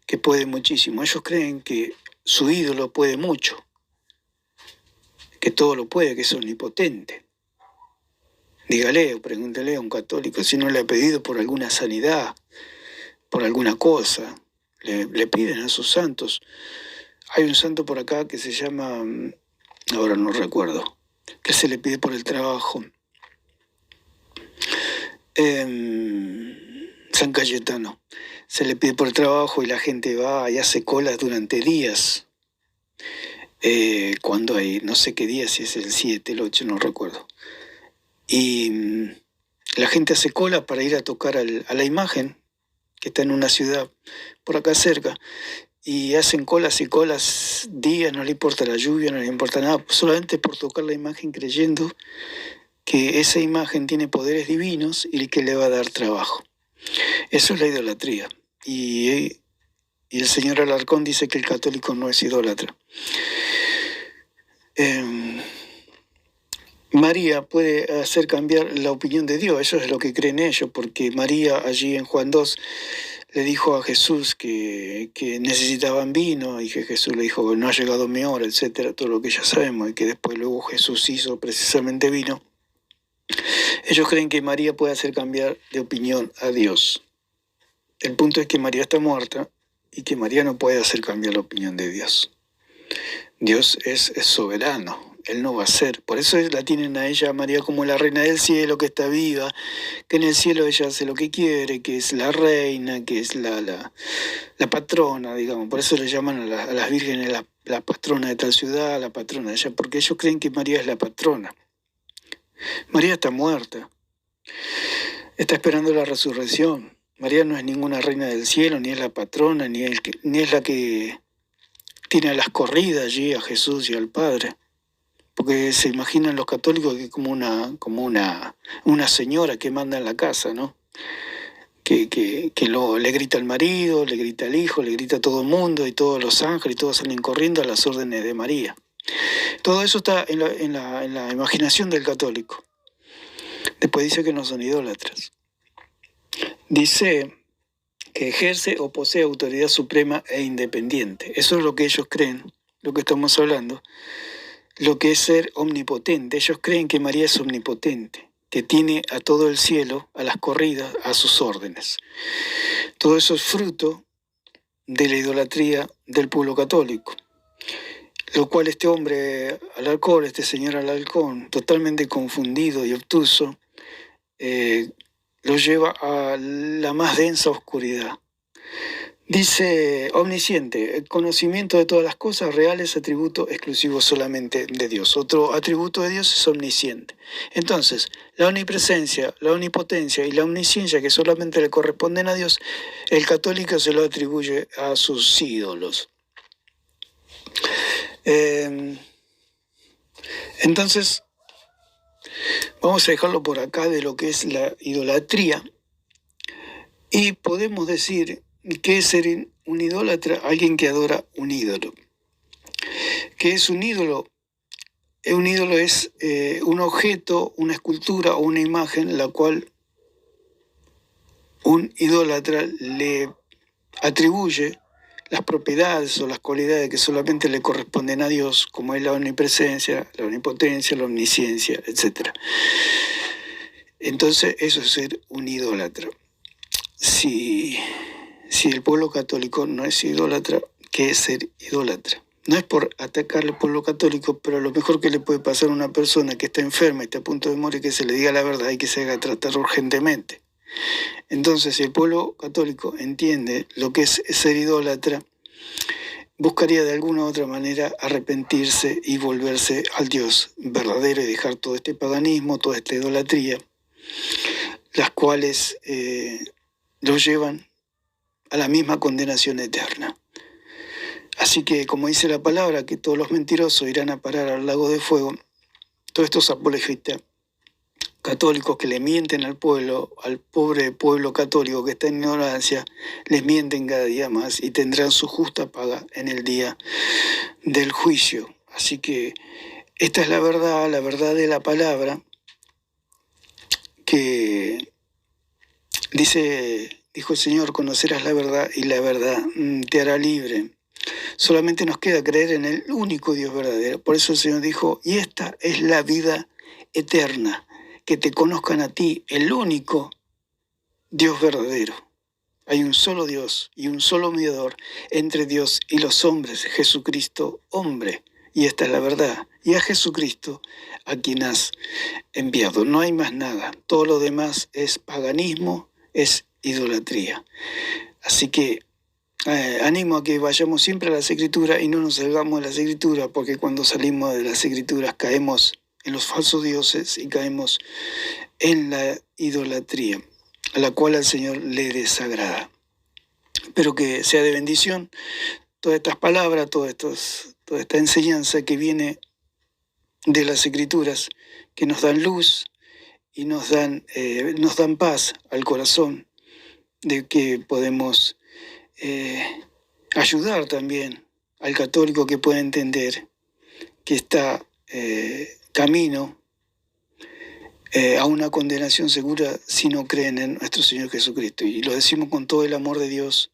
que puede muchísimo. Ellos creen que su ídolo puede mucho, que todo lo puede, que es omnipotente. Dígale o pregúntele a un católico si no le ha pedido por alguna sanidad, por alguna cosa. Le piden a sus santos. Hay un santo por acá que se llama, ahora no recuerdo, que se le pide por el trabajo. San Cayetano. Se le pide por el trabajo y la gente va y hace colas durante días. Cuando hay, no sé qué día, si es el 7, el 8, no recuerdo. Y la gente hace cola para ir a tocar a la imagen, que está en una ciudad por acá cerca, y hacen colas y colas días, no le importa la lluvia, no le importa nada, solamente por tocar la imagen creyendo que esa imagen tiene poderes divinos y que le va a dar trabajo. Eso es la idolatría. Y el señor Alarcón dice que el católico no es idólatra. María puede hacer cambiar la opinión de Dios, eso es lo que creen ellos, porque María allí en Juan 2 le dijo a Jesús que necesitaban vino y que Jesús le dijo que no ha llegado mi hora, etcétera, todo lo que ya sabemos, y que después luego Jesús hizo precisamente vino. Ellos creen que María puede hacer cambiar de opinión a Dios. El punto es que María está muerta y que María no puede hacer cambiar la opinión de Dios. Dios es soberano. Él no va a ser. Por eso la tienen a ella, a María, como la reina del cielo, que está viva, que en el cielo ella hace lo que quiere, que es la reina, que es la patrona, digamos. Por eso le llaman a las vírgenes la patrona de tal ciudad, la patrona de ella, porque ellos creen que María es la patrona. María está muerta. Está esperando la resurrección. María no es ninguna reina del cielo, ni es la patrona, ni es la que tiene a las corridas allí a Jesús y al Padre, porque se imaginan los católicos que es como una señora que manda en la casa, ¿no? Le grita al marido, le grita al hijo, le grita a todo el mundo y todos los ángeles y todos salen corriendo a las órdenes de María. Todo eso está en la imaginación del católico. Después dice que no son idólatras. Dice que ejerce o posee autoridad suprema e independiente. Eso es lo que ellos creen, lo que estamos hablando. Lo que es ser omnipotente. Ellos creen que María es omnipotente, que tiene a todo el cielo, a las corridas, a sus órdenes. Todo eso es fruto de la idolatría del pueblo católico, lo cual este hombre Alarcón, este señor Alarcón, totalmente confundido y obtuso, lo lleva a la más densa oscuridad. Dice omnisciente, el conocimiento de todas las cosas reales, atributo exclusivo solamente de Dios. Otro atributo de Dios es omnisciente. Entonces, la omnipresencia, la omnipotencia y la omnisciencia que solamente le corresponden a Dios, el católico se lo atribuye a sus ídolos. Entonces, vamos a dejarlo por acá de lo que es la idolatría y podemos decir que es ser un idólatra, alguien que adora un ídolo. ¿Qué es un ídolo? Un ídolo es un objeto, una escultura o una imagen la cual un idólatra le atribuye las propiedades o las cualidades que solamente le corresponden a Dios, como es la omnipresencia, la omnipotencia, la omnisciencia, etc. Entonces eso es ser un idólatra. Si el pueblo católico no es idólatra, ¿qué es ser idólatra? No es por atacar al pueblo católico, pero lo mejor que le puede pasar a una persona que está enferma y está a punto de morir es que se le diga la verdad y que se haga tratar urgentemente. Entonces, si el pueblo católico entiende lo que es ser idólatra, buscaría de alguna u otra manera arrepentirse y volverse al Dios verdadero y dejar todo este paganismo, toda esta idolatría, las cuales los llevan a la misma condenación eterna. Así que, como dice la palabra, que todos los mentirosos irán a parar al lago de fuego, todos estos apologistas católicos que le mienten al pueblo, al pobre pueblo católico que está en ignorancia, les mienten cada día más y tendrán su justa paga en el día del juicio. Así que esta es la verdad de la palabra, que dijo el Señor, conocerás la verdad y la verdad te hará libre. Solamente nos queda creer en el único Dios verdadero. Por eso el Señor dijo, y esta es la vida eterna, que te conozcan a ti, el único Dios verdadero. Hay un solo Dios y un solo mediador entre Dios y los hombres, Jesucristo, hombre. Y esta es la verdad. Y a Jesucristo a quien has enviado. No hay más nada. Todo lo demás es paganismo, es idolatría. Así que animo a que vayamos siempre a las Escrituras y no nos salgamos de las Escrituras, porque cuando salimos de las Escrituras caemos en los falsos dioses y caemos en la idolatría, a la cual al Señor le desagrada. Pero que sea de bendición todas estas palabras, toda esta enseñanza que viene de las Escrituras, que nos dan luz y nos dan paz al corazón, de que podemos ayudar también al católico que pueda entender que está camino a una condenación segura si no creen en nuestro Señor Jesucristo. Y lo decimos con todo el amor de Dios,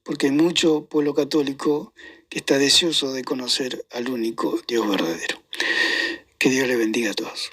porque hay mucho pueblo católico que está deseoso de conocer al único Dios verdadero. Que Dios le bendiga a todos.